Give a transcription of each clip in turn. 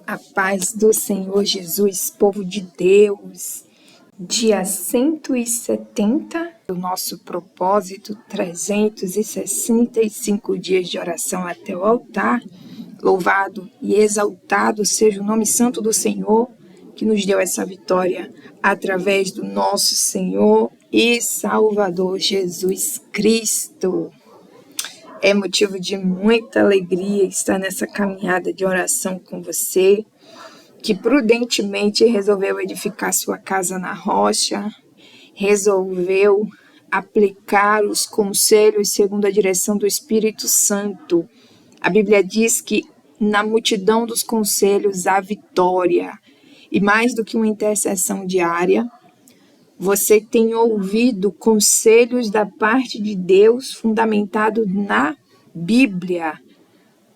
A paz do Senhor Jesus, povo de Deus. Dia 170 do nosso propósito, 365 dias de oração até o altar. Louvado e exaltado seja o nome santo do Senhor, que nos deu essa vitória através do nosso Senhor e Salvador Jesus Cristo. É motivo de muita alegria estar nessa caminhada de oração com você, que prudentemente resolveu edificar sua casa na rocha, resolveu aplicar os conselhos segundo a direção do Espírito Santo. A Bíblia diz que na multidão dos conselhos há vitória. E mais do que uma intercessão diária, você tem ouvido conselhos da parte de Deus fundamentado na Bíblia.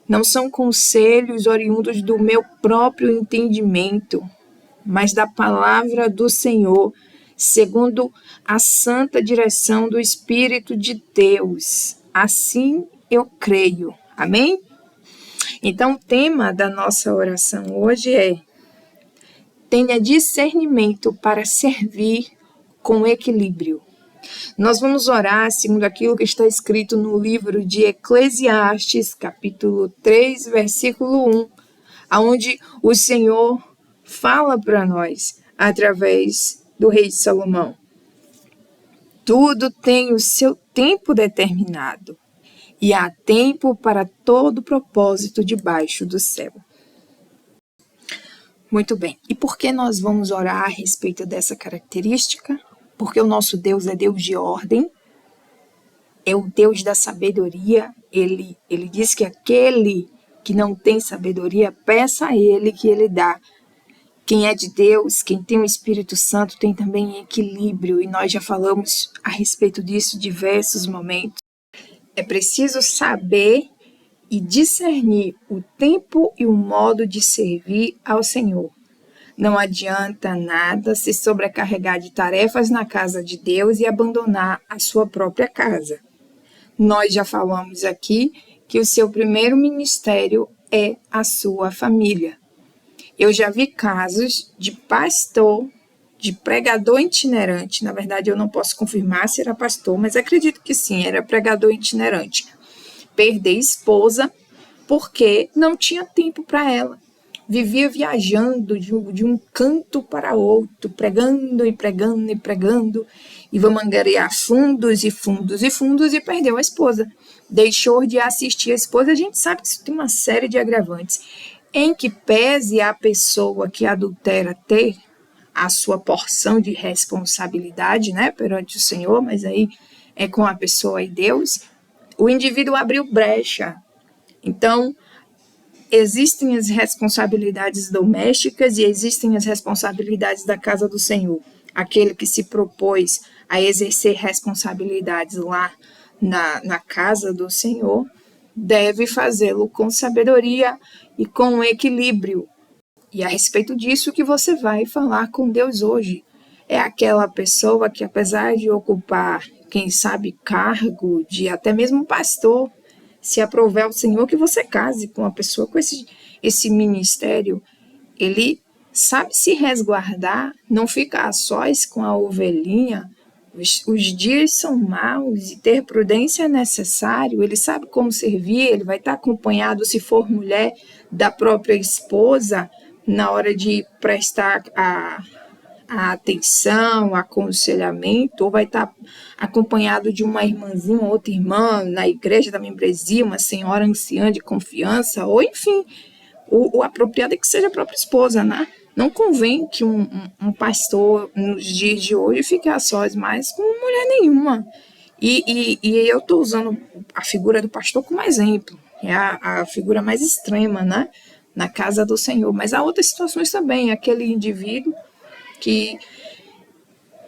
Não são conselhos oriundos do meu próprio entendimento, mas da palavra do Senhor, segundo a santa direção do Espírito de Deus. Assim eu creio. Amém? Então, o tema da nossa oração hoje é: tenha discernimento para servir com equilíbrio. Nós vamos orar segundo aquilo que está escrito no livro de Eclesiastes, capítulo 3, versículo 1, onde o Senhor fala para nós através do rei Salomão. Tudo tem o seu tempo determinado, e há tempo para todo propósito debaixo do céu. Muito bem, e por que nós vamos orar a respeito dessa característica? Porque o nosso Deus é Deus de ordem, é o Deus da sabedoria. Ele diz que aquele que não tem sabedoria, peça a Ele que Ele dá. Quem é de Deus, quem tem o Espírito Santo, tem também equilíbrio, e nós já falamos a respeito disso em diversos momentos. É preciso saber e discernir o tempo e o modo de servir ao Senhor. Não adianta nada se sobrecarregar de tarefas na casa de Deus e abandonar a sua própria casa. Nós já falamos aqui que o seu primeiro ministério é a sua família. Eu já vi casos de pastor, de pregador itinerante. Na verdade, eu não posso confirmar se era pastor, mas acredito que sim, era pregador itinerante. Perder esposa porque não tinha tempo para ela. Vivia viajando de um canto para outro, pregando e pregando e pregando, e vamos angariar fundos e fundos e fundos, e perdeu a esposa. Deixou de assistir a esposa. A gente sabe que isso tem uma série de agravantes, em que pese a pessoa que adultera ter a sua porção de responsabilidade, né, perante o Senhor, mas aí é com a pessoa e Deus, o indivíduo abriu brecha. Então, existem as responsabilidades domésticas e existem as responsabilidades da casa do Senhor. Aquele que se propôs a exercer responsabilidades lá na casa do Senhor deve fazê-lo com sabedoria e com equilíbrio. E a respeito disso que você vai falar com Deus hoje. É aquela pessoa que, apesar de ocupar, quem sabe, cargo de até mesmo pastor, se aprover ao Senhor, que você case com uma pessoa com esse ministério. Ele sabe se resguardar, não fica a sós com a ovelhinha. Os dias são maus e ter prudência é necessário. Ele sabe como servir, ele vai estar acompanhado, se for mulher, da própria esposa, na hora de prestar a atenção, aconselhamento, ou vai estar acompanhado de uma irmãzinha, outra irmã na igreja da membresia, uma senhora anciã de confiança, ou enfim, o apropriado é que seja a própria esposa, né? Não convém que um pastor nos dias de hoje fique a sós mais com mulher nenhuma. E eu estou usando a figura do pastor como exemplo, é a figura mais extrema, né? Na casa do Senhor. Mas há outras situações também, aquele indivíduo que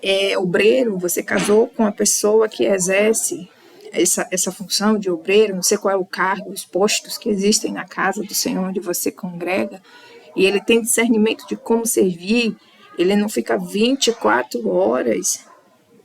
é obreiro, você casou com uma pessoa que exerce essa função de obreiro, não sei qual é o cargo, os postos que existem na casa do Senhor onde você congrega, e ele tem discernimento de como servir, ele não fica 24 horas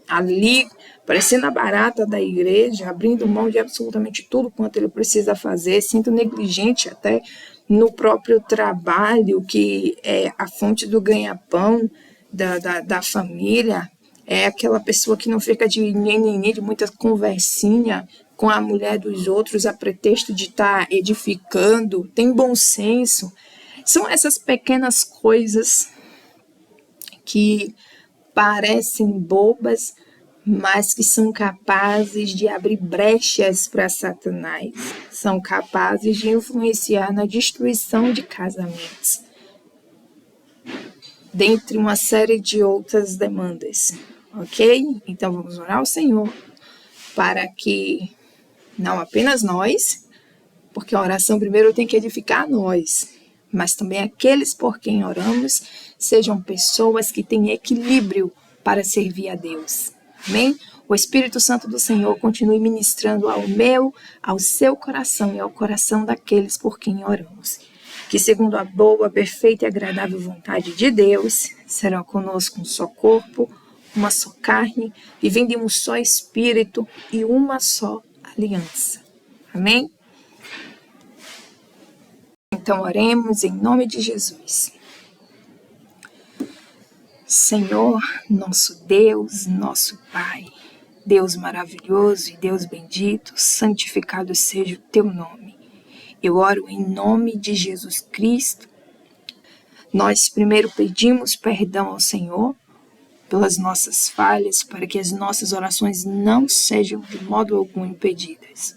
ali, parecendo a barata da igreja, abrindo mão de absolutamente tudo quanto ele precisa fazer, sendo negligente até no próprio trabalho, que é a fonte do ganha-pão da família, é aquela pessoa que não fica de nhenhenhê, de muita conversinha com a mulher dos outros a pretexto de estar edificando, tem bom senso. São essas pequenas coisas que parecem bobas, mas que são capazes de abrir brechas para Satanás, são capazes de influenciar na destruição de casamentos, dentre uma série de outras demandas, ok? Então vamos orar ao Senhor para que não apenas nós, porque a oração primeiro tem que edificar nós, mas também aqueles por quem oramos sejam pessoas que têm equilíbrio para servir a Deus. Amém? O Espírito Santo do Senhor continue ministrando ao meu, ao seu coração e ao coração daqueles por quem oramos. Que segundo a boa, perfeita e agradável vontade de Deus, serão conosco um só corpo, uma só carne, vivendo em um só Espírito e uma só aliança. Amém? Então oremos em nome de Jesus. Senhor, nosso Deus, nosso Pai, Deus maravilhoso e Deus bendito, santificado seja o teu nome. Eu oro em nome de Jesus Cristo. Nós primeiro pedimos perdão ao Senhor pelas nossas falhas, para que as nossas orações não sejam de modo algum impedidas.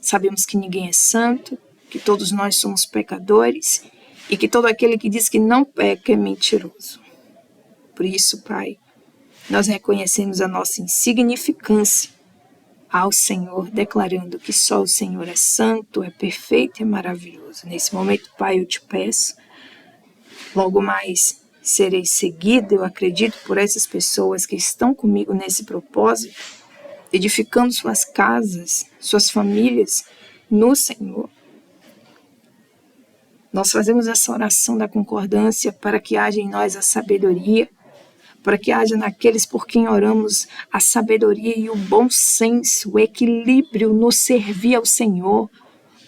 Sabemos que ninguém é santo, que todos nós somos pecadores e que todo aquele que diz que não peca é mentiroso. Por isso, Pai, nós reconhecemos a nossa insignificância ao Senhor, declarando que só o Senhor é santo, é perfeito e é maravilhoso. Nesse momento, Pai, eu te peço, logo mais serei seguida, eu acredito, por essas pessoas que estão comigo nesse propósito, edificando suas casas, suas famílias no Senhor. Nós fazemos essa oração da concordância para que haja em nós a sabedoria, para que haja naqueles por quem oramos a sabedoria e o bom senso, o equilíbrio no servir ao Senhor,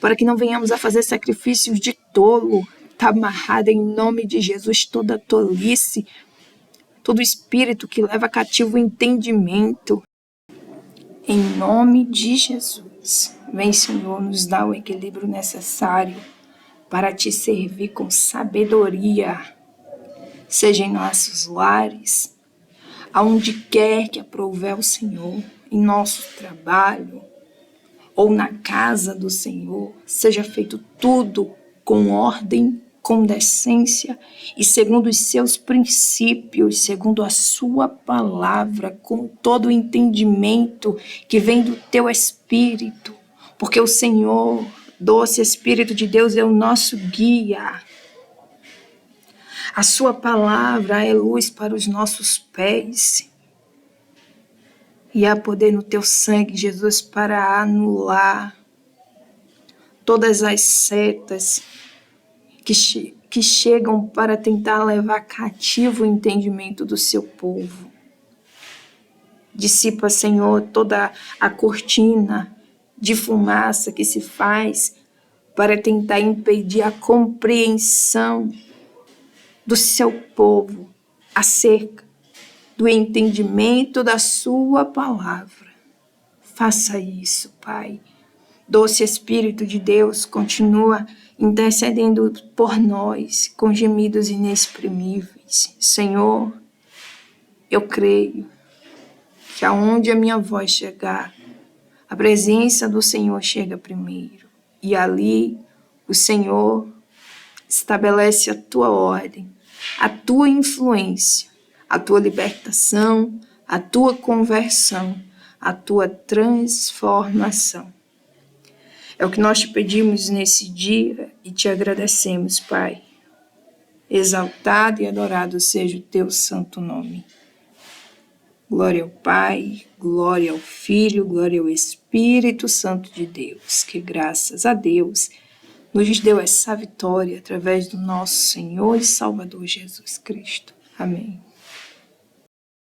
para que não venhamos a fazer sacrifícios de tolo. Está amarrada em nome de Jesus toda tolice, todo espírito que leva cativo o entendimento. Em nome de Jesus, vem, Senhor, nos dar o equilíbrio necessário para te servir com sabedoria, seja em nossos lares, aonde quer que aprouver o Senhor, em nosso trabalho ou na casa do Senhor, seja feito tudo com ordem, com decência e segundo os seus princípios, segundo a sua palavra, com todo o entendimento que vem do teu Espírito, porque o Senhor, doce Espírito de Deus, é o nosso guia. A sua palavra é luz para os nossos pés. E há poder no teu sangue, Jesus, para anular todas as setas que chegam para tentar levar cativo o entendimento do seu povo. Dissipa, Senhor, toda a cortina de fumaça que se faz para tentar impedir a compreensão do seu povo acerca do entendimento da sua palavra. Faça isso, Pai. Doce Espírito de Deus, continua intercedendo por nós com gemidos inexprimíveis. Senhor, eu creio que aonde a minha voz chegar, a presença do Senhor chega primeiro. E ali o Senhor estabelece a tua ordem, a tua influência, a tua libertação, a tua conversão, a tua transformação. É o que nós te pedimos nesse dia e te agradecemos, Pai. Exaltado e adorado seja o teu santo nome. Glória ao Pai, glória ao Filho, glória ao Espírito Santo de Deus, que graças a Deus nos deu essa vitória através do nosso Senhor e Salvador Jesus Cristo. Amém.